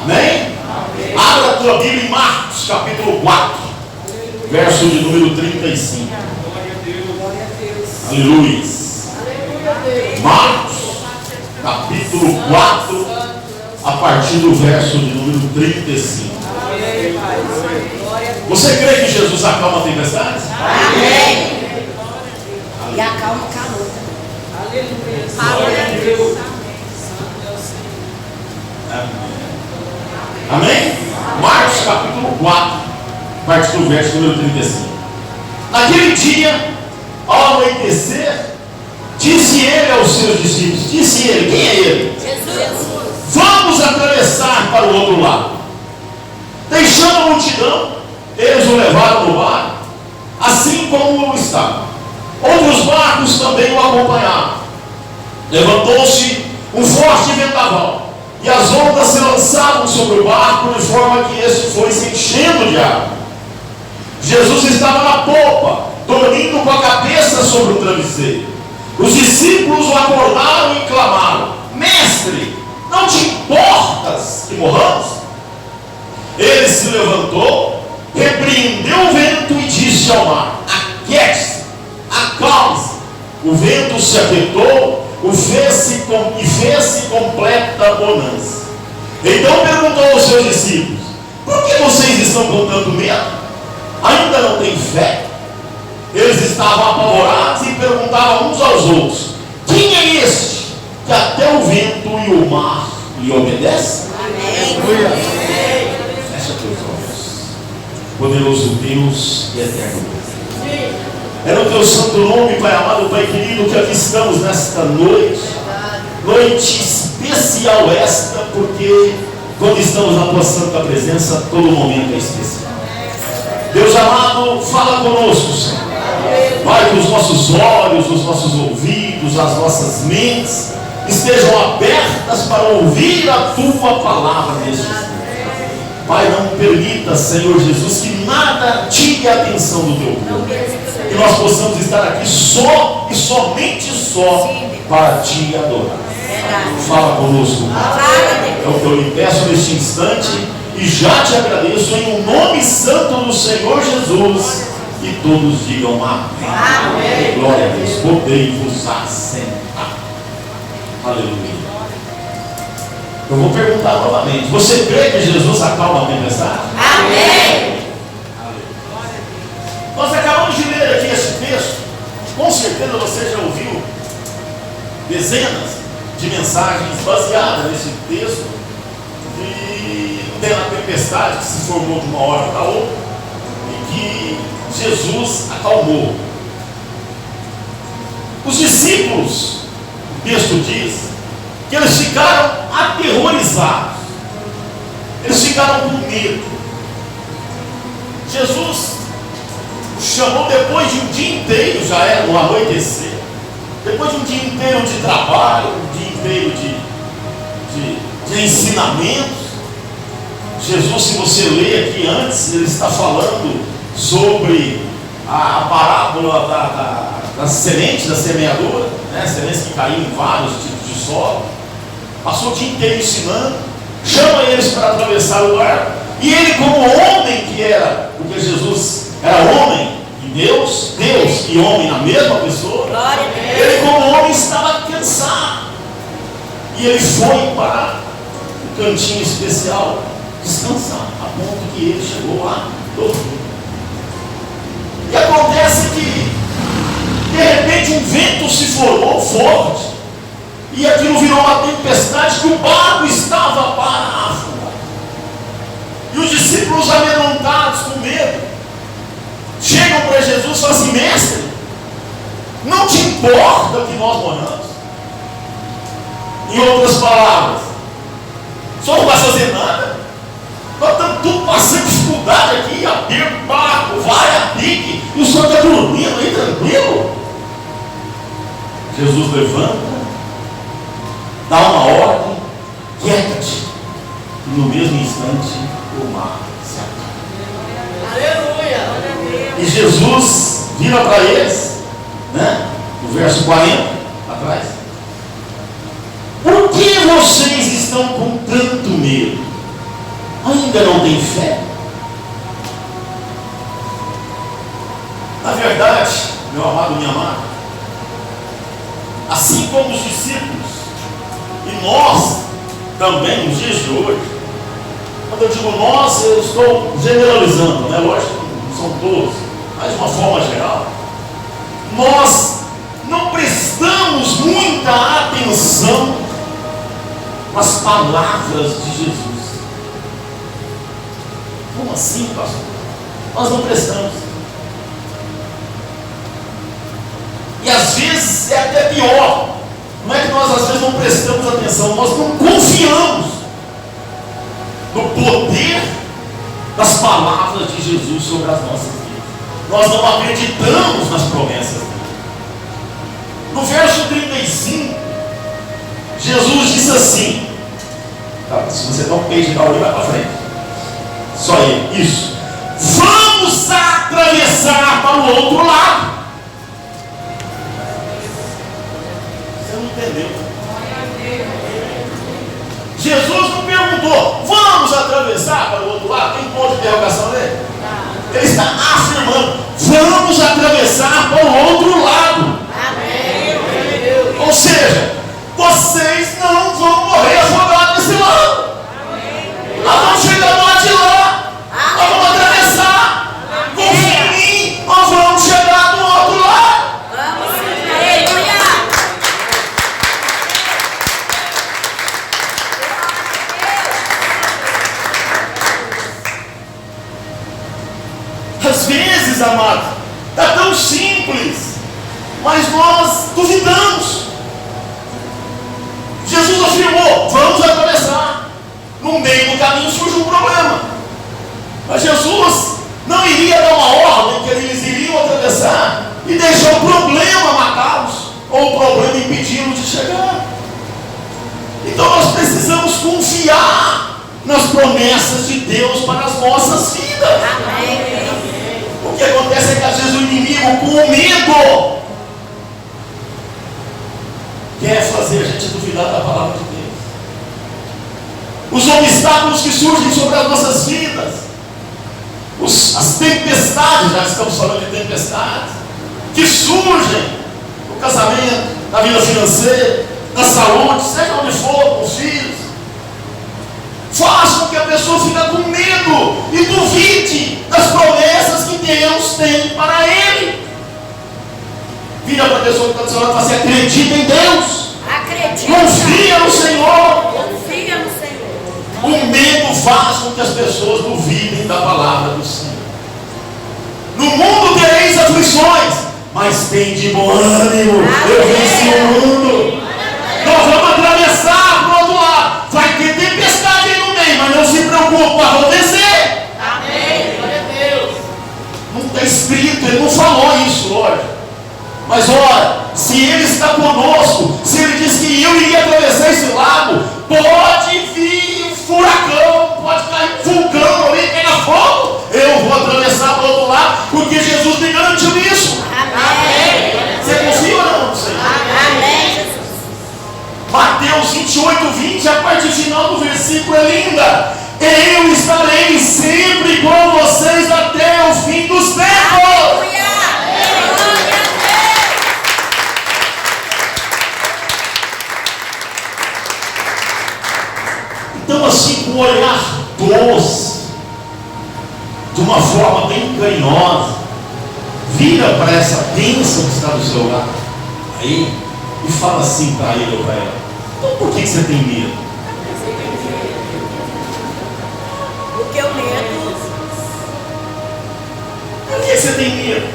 Amém? Abra a tua Bíblia em Marcos, capítulo 4, verso de número 35. Aleluia. Marcos, capítulo 4, a partir do verso de número 35. Você crê que Jesus acalma tempestades? Amém. E acalma o calor. Aleluia. Amém? Marcos capítulo 4, a partir do verso número 35. Naquele dia, ao anoitecer, disse ele aos seus discípulos: disse ele, quem é ele? Jesus. Vamos atravessar para o outro lado. Deixando a multidão, eles o levaram no barco, assim como o estava. Outros barcos também o acompanharam. Levantou-se um forte vendaval, e as ondas se lançavam sobre o barco, de forma que este foi se enchendo de água. Jesus estava na popa, dormindo com a cabeça sobre o travesseiro. Os discípulos o acordaram e clamaram: Mestre, não te importas que morramos? Ele se levantou, repreendeu o vento e disse ao mar: aquiete-se, acalme-se. O vento se aquietou e fez-se completa bonança. Então perguntou aos seus discípulos: por que vocês estão com tanto medo? Ainda não têm fé? Eles estavam apavorados e perguntavam uns aos outros: quem é este que até o vento e o mar lhe obedecem? Amém. Fecha teus olhos. Poderoso Deus e eterno Deus, é no teu santo nome, Pai amado, Pai querido, que aqui estamos nesta noite. Noite especial esta, porque quando estamos na tua santa presença, todo momento é especial. Deus amado, fala conosco, Senhor. Vai que os nossos olhos, os nossos ouvidos, as nossas mentes estejam abertas para ouvir a tua palavra neste instante. Pai, não permita, Senhor Jesus, que nada tire a atenção do teu povo. Que nós possamos estar aqui só e somente só para te adorar. Fala conosco. É o que eu lhe peço neste instante e já te agradeço em nome santo do Senhor Jesus. E todos digam amém. Glória a Deus. Podei vos assentar. Aleluia. Eu vou perguntar novamente: você crê que Jesus acalma a tempestade? Amém. Nós acabamos de ler aqui esse texto. Com certeza você já ouviu dezenas de mensagens baseadas nesse texto de uma tempestade que se formou de uma hora para outra e que Jesus acalmou. Os discípulos, o texto diz que eles ficaram aterrorizados, eles ficaram com medo. Jesus chamou depois de um dia inteiro, já era no anoitecer, depois de um dia inteiro de trabalho, um dia inteiro de ensinamentos. Jesus, se você ler aqui antes, ele está falando sobre a parábola das sementes, da semeadura, né? Sementes que caíram em vários tipos de solo. Passou o dia inteiro ensinando, chama eles para atravessar o barco, e ele, como homem que era, porque Jesus era homem e Deus e homem na mesma pessoa, ele, como homem, estava cansado, e ele foi para um cantinho especial descansar, a ponto que ele chegou lá dormindo. E acontece que de repente um vento se formou forte, e aquilo virou uma tempestade que o barco estava para afundar. E os discípulos, amedrontados, com medo, chegam para Jesus e falam assim: mestre, não te importa que nós morramos? Em outras palavras, o senhor não vai fazer nada? Nós estamos tudo passando dificuldade aqui, aperta o barco, vai a pique, e o senhor está dormindo aí tranquilo? Jesus levanta, dá uma ordem: quieta-te. E no mesmo instante o mar se acalma. Aleluia. E Jesus vira para eles, né? No verso 40, atrás: por que vocês estão com tanto medo? ainda não tem fé? Na verdade, meu amado, minha amada, assim como os discípulos, e nós também nos dias de hoje, quando eu digo nós, eu estou generalizando, né? Lógico, não são todos, mas de uma forma geral, nós não prestamos muita atenção nas palavras de Jesus. Como assim, pastor? Nós não prestamos. E às vezes é até pior. Não é que nós às vezes não prestamos atenção, nós não confiamos no poder das palavras de Jesus sobre as nossas vidas. Nós não acreditamos nas promessas dele. No verso 35, Jesus disse assim, tá, se você dá um peixe da orelha, vai para frente. Só ele, isso. Vamos atravessar para o outro lado. Você não entendeu? Jesus não perguntou, vamos atravessar para o outro lado? Tem ponto de interrogação dele? Ele está afirmando, vamos atravessar para o outro lado. Ou seja, vocês não vão morrer afogados desse lado. Nós vamos chegar do lado de lá. Nós vamos atravessar. Confia em mim, nós vamos chegar do outro lado. Às vezes, amado, está tão simples, mas nós duvidamos. Jesus afirmou, vamos atravessar. No meio do caminho surge um problema. Mas Jesus não iria dar uma ordem que eles iriam atravessar e deixar o problema matá-los, ou o problema impedi-los de chegar. Então nós precisamos confiar nas promessas de Deus para as nossas vidas. O que acontece é que às vezes o inimigo, com o medo, quer fazer a gente duvidar da palavra de Deus. Os obstáculos que surgem sobre as nossas vidas, as tempestades, já estamos falando de tempestades, que surgem no casamento, na vida financeira, na saúde, seja onde for, com os filhos, faz com que a pessoa fique com medo e duvide das promessas que Deus tem para ele. Vira para a pessoa que está do seu lado e fala assim, acredita em Deus. Acredita. Confia no Senhor. Confia no Senhor. O medo faz com que as pessoas duvidem da palavra do Senhor. No mundo tereis aflições, mas tem de bom ânimo. Eu venci o mundo. Nós vamos atravessar para o outro lado. Vai ter tempestade aí no meio, mas não se preocupe, vai acontecer. Amém. Glória a Deus. Não está escrito, ele não falou isso, lógico. Mas olha, se ele está conosco, se ele diz que eu iria atravessar esse lago, pode vir um furacão, pode cair um vulcão ali, pegar fogo, eu vou atravessar para o outro lado, porque Jesus me garantiu isso. Amém. Você confia ou não? Amém, Jesus. Mateus 28, 20, a parte final do versículo é linda. Eu estarei sempre com vocês até o fim dos tempos. Então, assim, com um olhar doce, de uma forma bem carinhosa, vira para essa bênção que está do seu lado aí e fala assim para ele ou para ela: então por que você tem medo? Porque o medo. Por que você tem medo?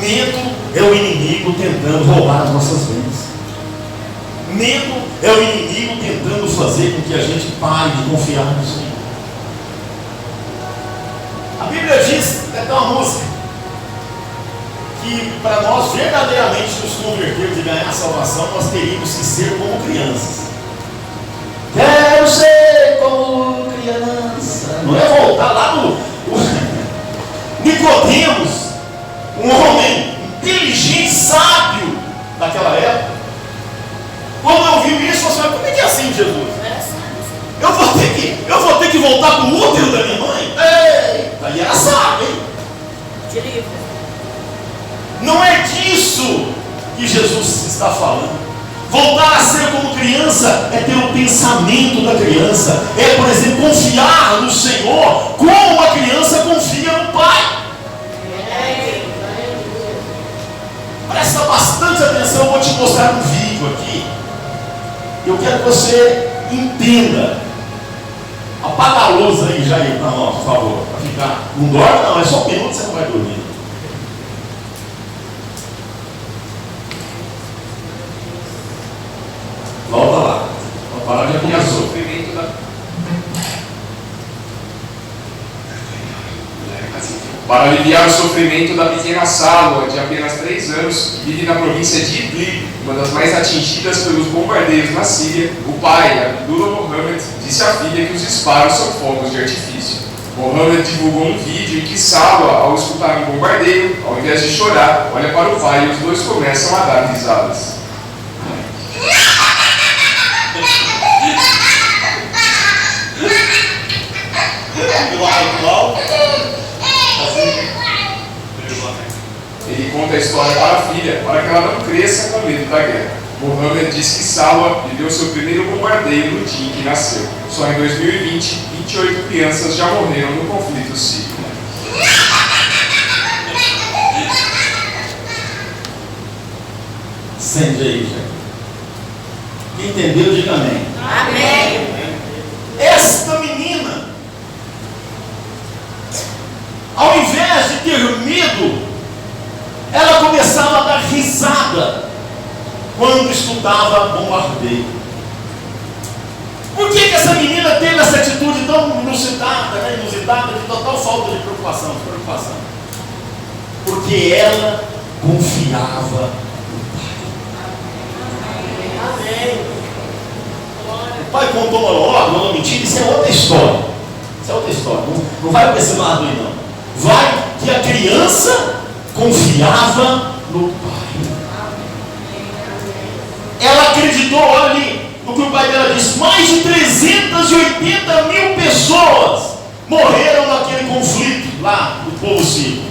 Medo é o inimigo tentando roubar as nossas bênçãos. Medo é o inimigo tentando fazer com que a gente pare de confiar no Senhor. A Bíblia diz, até uma música, que para nós verdadeiramente nos convertermos e ganhar a salvação, nós teríamos que ser como crianças. Quero ser como criança. Não é voltar lá no Nicodemos, um homem inteligente, sábio daquela época. Quando eu vi isso, eu falei: como é que é assim, Jesus? Eu vou que Jesus está falando. Voltar a ser como criança é ter o pensamento da criança. É, por exemplo, confiar no Senhor como uma criança confia no Pai. Presta bastante atenção, eu vou te mostrar um vídeo aqui. Eu quero que você entenda. Apaga a luz aí, Jair, para nós, por favor. Para ficar. Não dorme, não, é só um minuto, você não vai dormir. Volta lá. A palavra já começou. Para aliviar o sofrimento da pequena Salwa, de apenas 3 anos, que vive na província de Idlib, uma das mais atingidas pelos bombardeios na Síria, o pai, Abdullah Mohammed, disse à filha que os disparos são fogos de artifício. Mohammed divulgou um vídeo em que Salwa, ao escutar um bombardeio, ao invés de chorar, olha para o pai e os dois começam a dar risadas. Ele conta a história para a filha, para que ela não cresça com medo da guerra. Mohammed diz que Salwa viveu seu primeiro bombardeio no dia em que nasceu. Só em 2020, 28 crianças já morreram no conflito sírio. Sente aí, gente. Quem entendeu, diga amém. Amém. Esta menina, ao invés de ter medo, ela começava a dar risada quando escutava bombardeio. Por que essa menina teve essa atitude tão inusitada, de total falta de preocupação, Porque ela confiava no Pai. Amém. O pai contou uma hora, não mentira, isso é outra história. Não vai para esse lado aí não. Vai que a criança confiava no Pai. Ela acreditou, olha ali, no que o pai dela disse, mais de 380 mil pessoas morreram naquele conflito lá do povo sírio.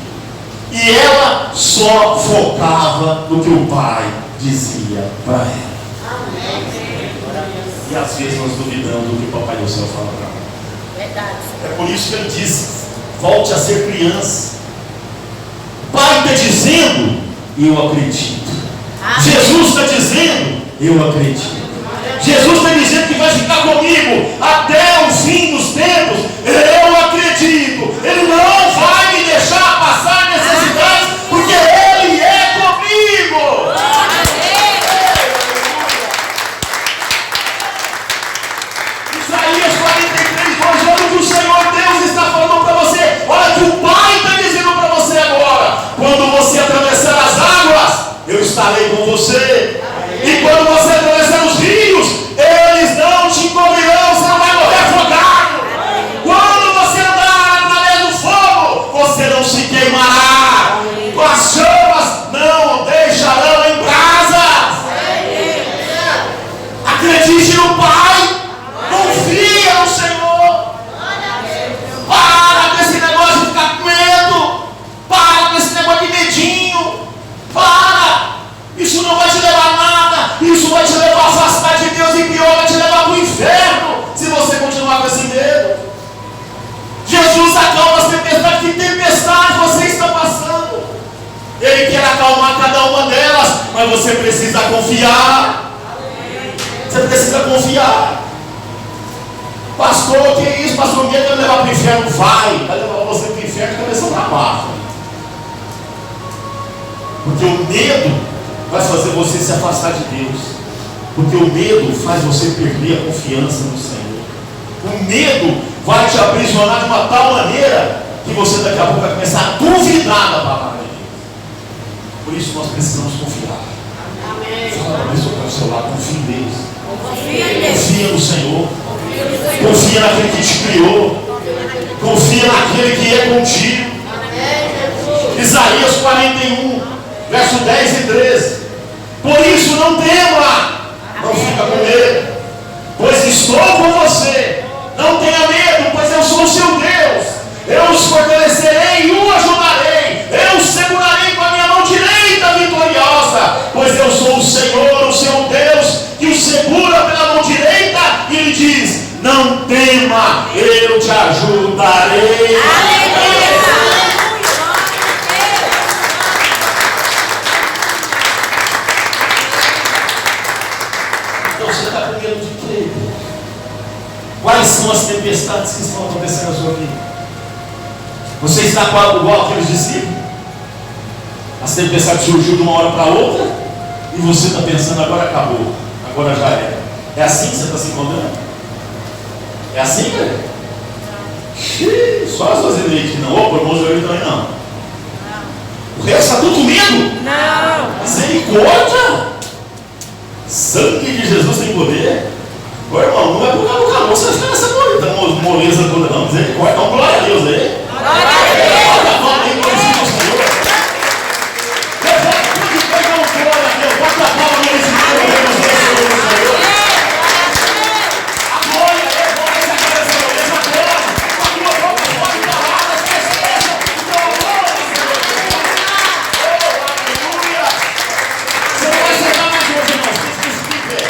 E ela só focava no que o pai dizia para ela. E às vezes nós duvidamos do que o Papai do Céu fala para nós. Verdade. É por isso que ele diz, volte a ser criança. O Pai está dizendo, eu acredito. Jesus está dizendo, eu acredito. Jesus está dizendo que vai ficar comigo até o fim dos tempos. Eu acredito. Ele não vai me deixar passar necessidades, porque Ele é comigo. Isaías 43, 2, olha o que o Senhor Deus está falando para você. Olha o que o Pai está dizendo para você agora. Quando você atravessar as águas, eu estarei com você. E quando você atravessar os rios, eles não te cobrirão, você não vai morrer afogado. Quando você andar através do fogo, você não se queimará. As chamas não deixarão em brasas. Acredite no Pai. Confia no Senhor. Para com esse negócio de ficar com medo. Para com esse negócio de medinho. Para. Isso não vai te levar a nada. Isso vai te levar a afastar de Deus. E pior, vai te levar para o inferno, se você continuar com esse medo. Jesus acalma as tempestades. Que tempestade você está passando? Ele quer acalmar cada uma delas, mas você precisa confiar. Você precisa confiar. Pastor, que é isso? Pastor, medo vai levar para o inferno? Vai levar você para o inferno de cabeça para baixo. Porque o medo vai fazer você se afastar de Deus. Porque o medo faz você perder a confiança no Senhor. O medo vai te aprisionar de uma tal maneira que você daqui a pouco vai começar a duvidar da palavra de Deus. Por isso nós precisamos confiar. Fala para a pessoa que está ao seu lado, confia em Deus. Confia no Senhor. Confia naquele que te criou. Confia naquele que é contigo. Isaías 41, verso 10 e 13. Por isso não tema, não fica com medo, pois estou com você. Não tenha medo, pois eu sou o seu Deus. Eu os fortalecerei e o ajudarei. Eu o segurarei com a minha mão direita vitoriosa, pois eu te ajudarei. Então você está com medo de quê? Quais são as tempestades que estão acontecendo na sua vida? Você está igual aqueles discípulos? As tempestades surgiu de uma hora para outra e você está pensando, agora acabou, agora já era. É assim que você está se encontrando? É assim, cara? Só as suas ideias que não. Opa, irmãos, eu também não. O resto está tudo com medo? Não. Misericórdia! Sangue de Jesus tem poder. Ô irmão, não é por causa do calor, você vai ficar nessa moleza toda, não. Misericórdia, não, glória a Deus aí. Glória a Deus. Olha a mão aí, glorifica o Senhor. Levanta tudo e pega um glória a Deus. Bota a palma no Senhor. A glória é bom, essa cara dessa moleza agora. A tua boca pode falar, as pessoas. Aleluia. Você não vai sentar mais hoje, irmão. Fique em pé.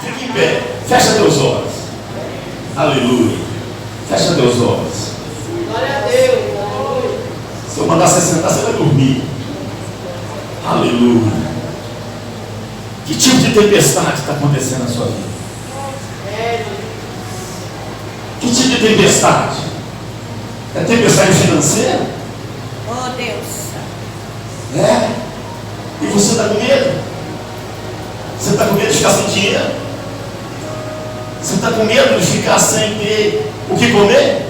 Fique em pé. Fecha teus olhos. Aleluia. Fecha teus olhos. Glória a Deus. Se eu mandar você sentar, você vai dormir. Aleluia. Que tipo de tempestade está acontecendo na sua vida? Que tipo de tempestade? É tempestade financeira? Oh, Deus. É. E você está com medo? Você está com medo de ficar sem dinheiro? Você está com medo de ficar sem ter o que comer?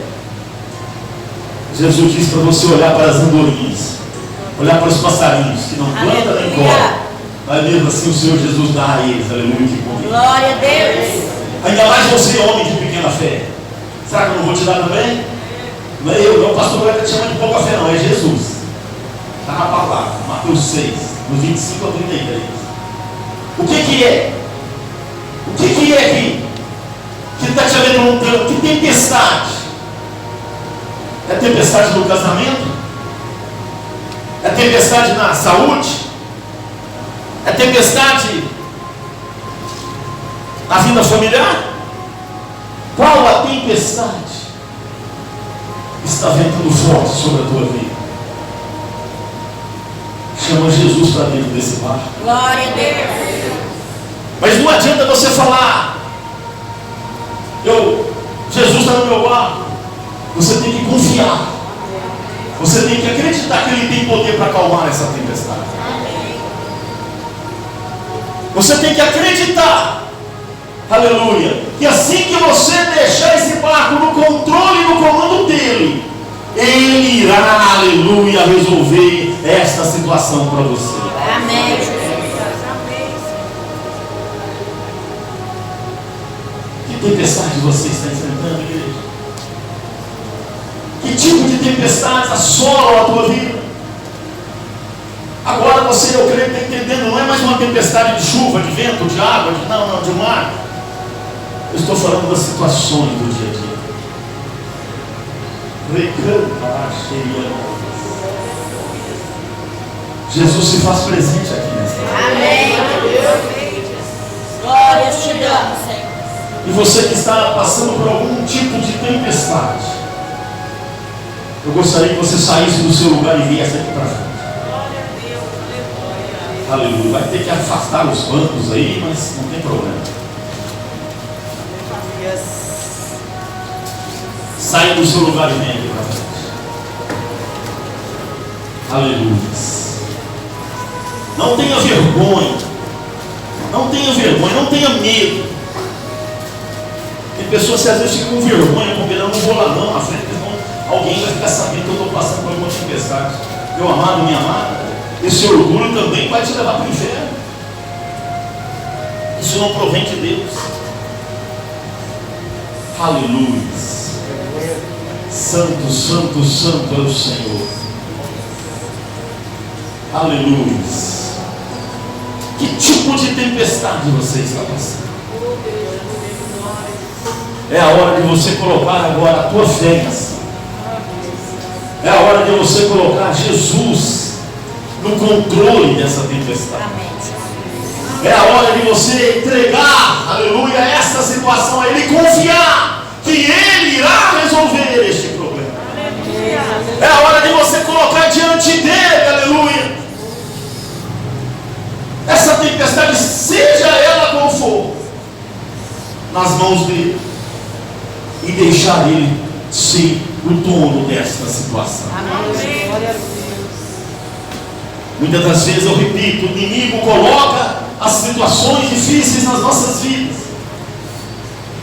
Jesus disse para você olhar para as andorinhas, olhar para os passarinhos que não plantam nem colhem, mas mesmo assim o Senhor Jesus dá a eles, aleluia, que comer. Glória a Deus. Ainda mais você, homem de pequena fé. Será que eu não vou te dar também? Não é eu, não, o pastor vai te chamar de pouca fé, não, é Jesus. Está na palavra, Mateus 6, no 25 ao 33. O que é? O que é que está te amedrontando? Que tempestade? É tempestade no casamento? É tempestade na saúde? É tempestade na vida familiar? Qual a tempestade está ventando forte sobre a tua vida? Chama Jesus para dentro desse barco. Glória a Deus. Mas não adianta você falar, Jesus está no meu barco. Você tem que confiar. Você tem que acreditar que Ele tem poder para acalmar essa tempestade. Você tem que acreditar, aleluia, que assim que você deixar esse barco no controle e no comando dele, Ele irá, aleluia, resolver esta situação para você. Amém. Que tempestade você está enfrentando, igreja? Que tipo de tempestades assolam a tua vida? Agora você, eu creio que está entendendo, não é mais uma tempestade de chuva, de vento, de água, de mar. Eu estou falando das situações do dia a dia. Jesus se faz presente aqui nesta hora. Amém. Glória te damos, Senhor. E você que está passando por algum tipo de tempestade, eu gostaria que você saísse do seu lugar e viesse aqui para frente. Aleluia. Vai ter que afastar os bancos aí, mas não tem problema. Saia do seu lugar e vem aqui para frente. Aleluia. Não tenha vergonha. Não tenha vergonha, não tenha medo. Tem pessoas que às vezes ficam com vergonha, porque eu não vou lá não, na frente, alguém vai ficar sabendo que eu estou passando por uma tempestade. Meu amado, minha amada, esse orgulho também vai te levar para o inferno. Isso não provém de Deus. Aleluia. Santo, santo, santo é o Senhor. Aleluia. Que tipo de tempestade você está passando? É a hora de você colocar agora a tua fé. É a hora de você colocar Jesus no controle dessa tempestade. É a hora de você entregar, aleluia, essa situação a Ele, confiar que Ele irá resolver É a hora de você colocar diante dele, aleluia, essa tempestade, seja ela qual for, nas mãos dele, e deixar ele ser o dono desta situação. Amém. Muitas das vezes, eu repito, o inimigo coloca as situações difíceis nas nossas vidas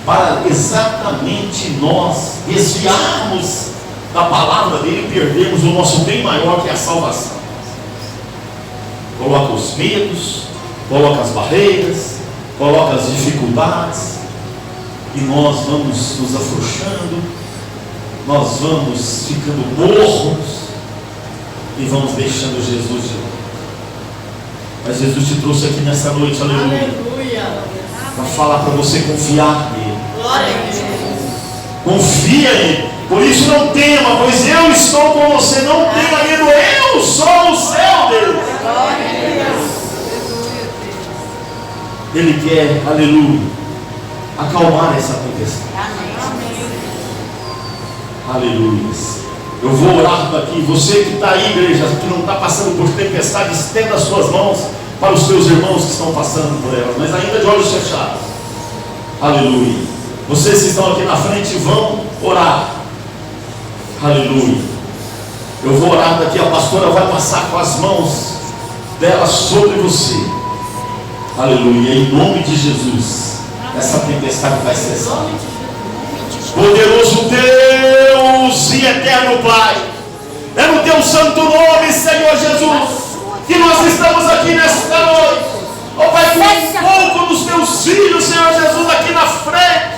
para exatamente nós desviarmos da palavra dele e perdermos o nosso bem maior, que é a salvação. Coloca os medos, coloca as barreiras, coloca as dificuldades, e nós vamos nos afrouxando, nós vamos ficando mornos e vamos deixando Jesus de lado. Mas Jesus te trouxe aqui nessa noite, aleluia, para falar para você confiar nele. Glória a Deus. Confia nele. Por isso não tema, pois eu estou com você. Não tenha medo, eu sou o seu Deus. Ele quer, aleluia, acalmar essa tempestade. Aleluia. Eu vou orar aqui. Você que está aí, igreja, que não está passando por tempestade, estenda as suas mãos para os teus irmãos que estão passando por elas, mas ainda de olhos fechados. Aleluia. Vocês que estão aqui na frente vão orar. Aleluia. Eu vou orar daqui, a pastora vai passar com as mãos dela sobre você. Aleluia. Em nome de Jesus, essa tempestade vai cessar. Poderoso Deus e eterno Pai, é no teu santo nome, Senhor Jesus, que nós estamos aqui nesta noite. Ó Pai, com um pouco dos teus filhos, Senhor Jesus, aqui na frente.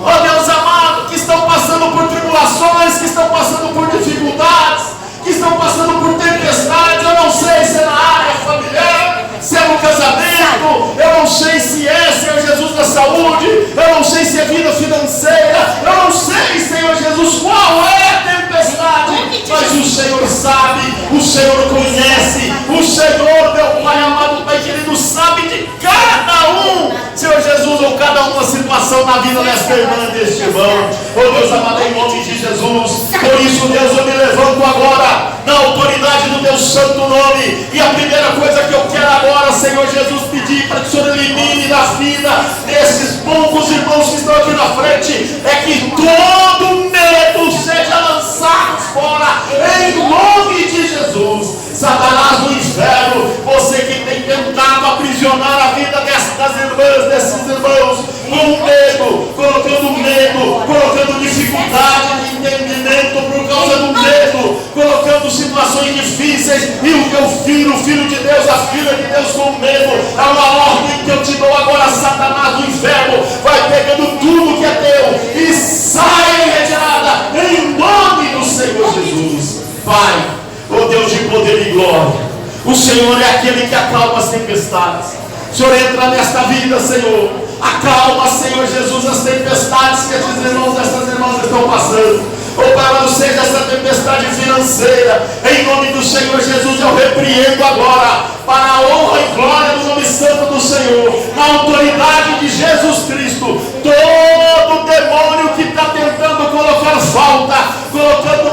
Ó Deus amado, que estão passando por tribulações, que estão passando por dificuldades, que estão passando por tempestades. Eu não sei se é na área familiar, se é no casamento, eu não sei se é, Senhor Jesus, na saúde, eu não sei se é vida financeira, eu não sei, Senhor Jesus, qual é a tempestade, mas o Senhor sabe, o Senhor conhece, o Senhor, meu Pai amado, Pai querido, sabe de cada um, Senhor Jesus, ou cada uma situação na vida desta irmã, deste irmão. Oh Deus amado, em nome de Jesus, por isso, Deus, eu me levanto agora na autoridade do teu santo nome, e a primeira coisa que eu quero agora, Senhor Jesus, pedir para que o Senhor elimine da vida desses poucos irmãos que estão aqui na frente, é que todo medo seja lançado fora, em nome de Jesus. Satanás do inferno, você que tem tentado aprisionar a vida destas irmãs, desses irmãos, com medo, colocando dificuldade de entendimento por causa do medo, colocando situações difíceis, e o teu filho, o filho de Deus, a filha de Deus com medo. É uma ordem que eu te dou agora, Satanás do inferno, vai pegando tudo que é teu e sai em retirada, em nome do Senhor Jesus. Pai, ó Deus de poder e glória, o Senhor é aquele que acalma as tempestades. O Senhor entra nesta vida, Senhor, acalma, Senhor Jesus, as tempestades que esses irmãos, essas irmãs estão passando. Ou para seja essa tempestade financeira, em nome do Senhor Jesus, eu repreendo agora, para a honra e glória do nome santo do Senhor, na autoridade de Jesus Cristo, todo demônio que está tentando colocar falta,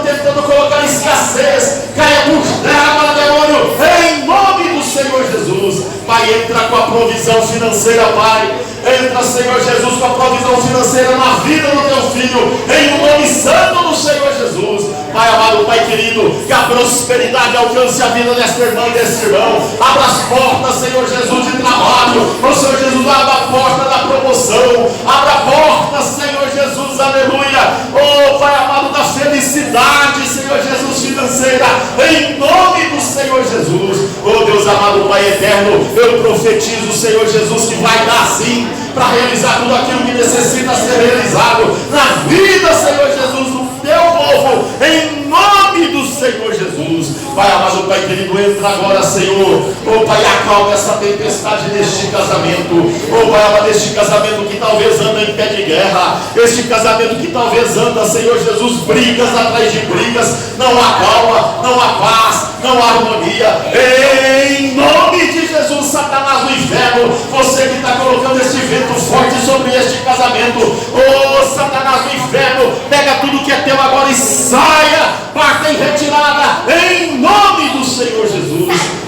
tentando colocar escassez, caia por terra, demônio, em nome do Senhor Jesus. Pai, entra com a provisão financeira, Pai. Entra, Senhor Jesus, com a provisão financeira na vida do teu filho, em nome santo do Senhor Jesus. Pai amado, Pai querido, que a prosperidade alcance a vida desta irmã e deste irmão. Abra as portas, Senhor Jesus, de trabalho. O Senhor Jesus, abra a porta da promoção. Abra a porta, Senhor Jesus, aleluia. Oh, Pai amado, da felicidade, Senhor Jesus, financeira, em nome do Senhor Jesus. Oh, Deus amado, Pai eterno, eu profetizo, Senhor Jesus, que vai dar sim para realizar tudo aquilo que necessita ser realizado na vida, Senhor Jesus, do teu povo, em nome do Senhor Jesus. Pai amado, Pai querido, entra agora, Senhor. Oh Pai, acalma essa tempestade deste casamento. Oh Pai amado, este casamento que talvez anda em pé de guerra, este casamento que talvez anda, Senhor Jesus, brigas atrás de brigas. Não há calma, não há paz, não há harmonia. Em nome de Jesus, Satanás do inferno, você que está colocando esse vento forte sobre este casamento, oh Satanás do inferno, pega tudo que é teu agora e saia, parta em retirada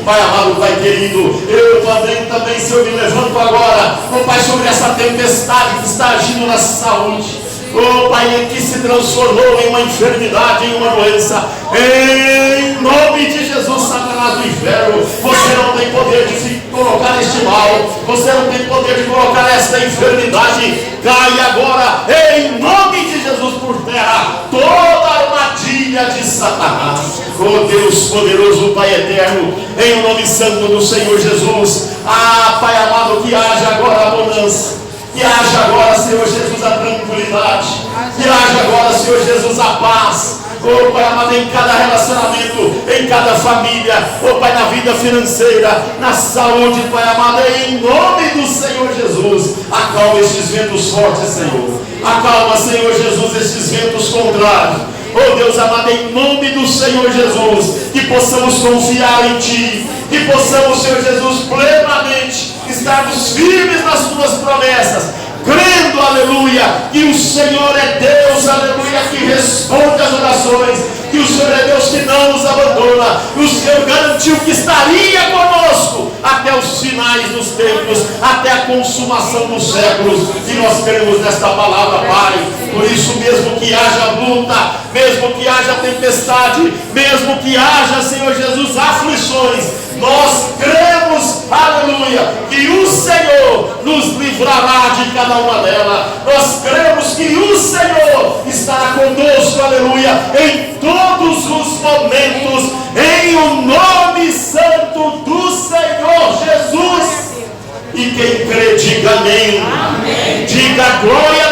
Pai amado, Pai querido, eu também, Senhor, me levanto agora, oh Pai, sobre essa tempestade que está agindo na saúde. Oh Pai, que se transformou em uma enfermidade, em uma doença. Em nome de Jesus, Satanás do inferno, você não tem poder de colocar este mal, você não tem poder de colocar esta enfermidade. Cai agora, em nome de Jesus, por terra toda armadilha de Satanás. Oh Deus poderoso, Pai eterno, em nome santo do Senhor Jesus. Ah, Pai amado, que haja agora abundância. Que haja agora, Senhor Jesus, a tranquilidade. Que haja agora, Senhor Jesus, a paz. Oh Pai amado, em cada relacionamento, em cada família. Oh Pai, na vida financeira, na saúde, Pai amado, em nome do Senhor Jesus. Acalma estes ventos fortes, Senhor. Acalma, Senhor Jesus, estes ventos contrários. Oh Deus amado, em nome do Senhor Jesus, que possamos confiar em Ti, que possamos, Senhor Jesus, plenamente estarmos firmes nas Tuas promessas, crendo, aleluia, que o Senhor é Deus, aleluia, que responde às orações, que o Senhor é Deus que não nos abandona. O Senhor garantiu que estaria conosco até os finais dos tempos, até a consumação dos séculos, e nós cremos nesta palavra, Pai. Por isso, mesmo que haja luta, mesmo que haja tempestade, mesmo que haja, Senhor Jesus, aflições, nós cremos, aleluia, que o Senhor nos livrará de cada uma delas. Nós cremos que o Senhor estará conosco, aleluia, em todos os momentos, em o nome santo do Senhor Jesus. E quem crê, diga amém. Amém. Diga glória